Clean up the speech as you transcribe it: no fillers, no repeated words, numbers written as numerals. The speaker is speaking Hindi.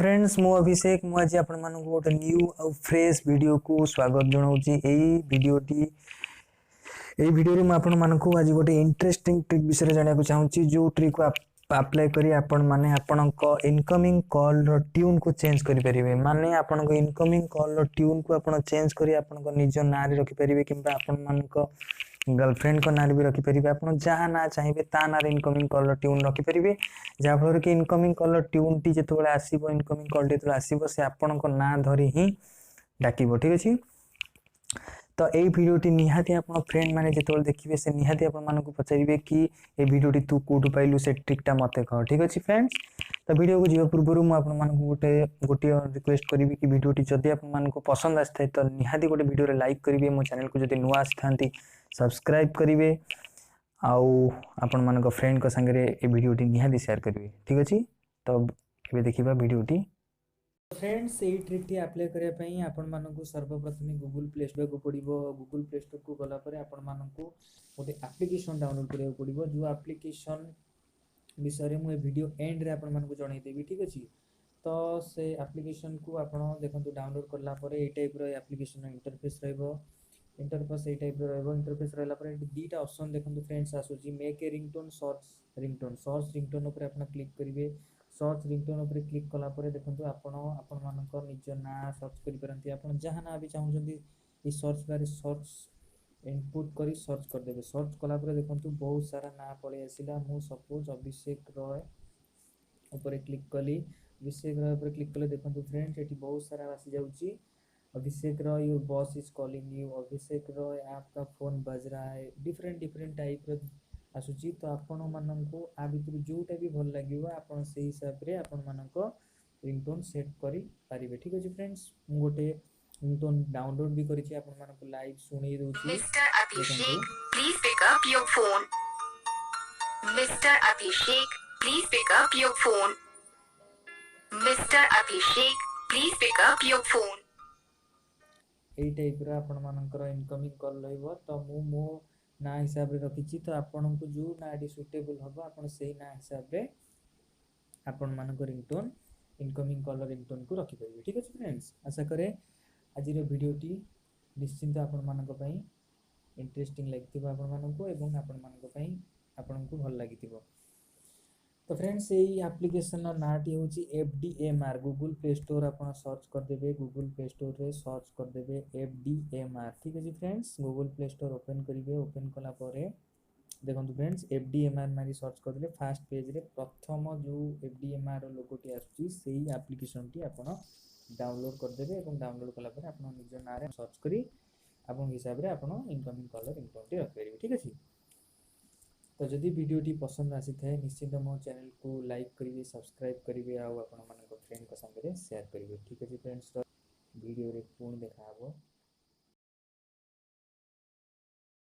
फ्रेंड्स मु अभिषेक मु आज आपण मानक गोटे न्यू और फ्रेश वीडियो को स्वागत जनाऊँगी। यही वीडियो रे आपण मानक आज गोटे इंटरेस्टिंग ट्रिक विषय जाना चाहूँगी जो ट्रिक को अप्लाई करी आपण माने आपणक इनकमिंग कॉल रो ट्यून को चेंज करि परिबे। माने आपणक इनकमिंग कॉल रो ट्यून को आपण चेंज करी आपणक निज ना रे रखि परिबे किंबा आपण मानक गर्लफ्रेंड को नाम भी रखिपारे। आप जहाँ ना चाहिए ता ना इनकमिंग कॉल ट्यून रखिपारे जहाँ फल कि इनकमिंग कॉल ट्यून टी जो आसो इनकमिंग कॉल टी आसो से आपण ना धरी ही डाक। ठीक अच्छे तो यही भिडियोटी निहाती आप फ्रेंड मैंने जो देखिए से निहाती आपको पचारे कि ये भिडियोटी तू कौटू पाइलु से ट्रिकटा मत कह। ठीक अच्छे फ्रेंड्स तो वीडियो को जीवा पूर्व मुझे गोटे रिक्वेस्ट करी कि वीडियोटी जदि आपको पसंद आसी था तो निहाती गोटे वीडियो लाइक करेंगे। मो चैनल को जब नुआ आसी सब्सक्राइब करेंगे आपण मान फ्रेंड को संगे ये वीडियोटी निहाती शेयर करेंगे। ठीक अच्छे तो ये देखा वीडियोटी। फ्रेंड्स यही ट्रिकटी अप्लाई करने आपण मानक सर्वप्रथम गूगल प्ले स्टोर को पड़ो। गूगल प्ले स्टोर को गलापर आपण मानक गोटे एप्लिकेशन डाउनलोड करा पड़ो जो एप्लिकेशन विषय मुझे वीडियो एंड रे आपण मानक जनईदेवी। ठीक अच्छे तो से एप्लिकेशन को आप देखो डाउनलोड कलापर ये टाइप एप्लिकेशन इंटरफेस इंटरफेस यही टाइप इंटरफेस रहा दीटा ऑप्शन देखो फ्रेंड्स आसूसी make a ringtone search ringtone उपर आप क्लिक करेंगे। सर्च रिंगटोन उपर क्लिक कलापर देखो आपण मानक निज ना सर्च करेंगे। आप जहाँ ना भी चाहते सर्च बार सर्च इनपुट करी सर्च करदे। सर्च कलापर देखो बहुत सारा ना पलि आसला। मु सपोज अभिषेक रॉय उपर क्लिक कली। अभिषेक रॉय उपर क्लिक कले देखो फ्रेंड्स ये बहुत सारा आसी जाऊँगी। Abhishek Roy your boss is calling you. Abhishek Roy आपका फोन बज रहा है। डिफरेंट डिफरेंट टाइप आसूची तो आपण मानक आ भितर जोटा भी भल लगे आप हिसाब से आपण मानक रिंगटोन सेट करि पारिबे। ठीक अच्छे फ्रेंड्स मु गोटे रिंगटोन डाउनलोड भी करिछि आपण मानक लाइव सुनी दोछि। Mister Abhishek please pick up your phone. Mister Abhishek please pick up your phone. Mister Abhishek please pick up your phone. यही टाइप आपण मानकर इनकमिंग कॉल रहिबो तो मो ना हिसाब रे रखिछि तो आपण को जो नाडी सुटेबल हबो आपण सेही ना हिसाब रे आपण मानक रिंगटोन इनकमिंग कॉल रिंगटोन को रखि परिबे। ठीक अछि फ्रेंड्स आशा करे आज रो वीडियोटी निश्चिंत आपण मानक पई इंटरेस्टिंग लागिथिबो आपण मानको एवं आपण मानक पई आपण को भल लागिथिबो। तो फ्रेंड्स यही एप्लिकेशन नाटी हूँ FDMR गूगल प्ले स्टोर आप सर्च करदे। गूगल प्ले स्टोर रे सर्च करदे FDMR। ठीक अच्छे friends Google play store open करेंगे। ओपन कलापर देखो फ्रेंड्स FDMR मारी सर्च करदे फास्ट पेज रे प्रथम जो FDMR लोगोटी आसुची सेही एप्लिकेशन टी आप डाउनलोड करदे। डाउनलोड कलापर आप निज ना रे सर्च करी आपन हिसाब रे आप इनकमिंग कॉल रिंगटोन टी रख पारिबे। ठीक अच्छे तो जदि वीडियोटी पसंद आसी थाए निश्चित मो चैनल को लाइक करेंगे सब्सक्राइब करेंगे और फ्रेंड को संगे शेयर करेंगे। ठीक अच्छे फ्रेंड्स वीडियो रे पुणी देखा।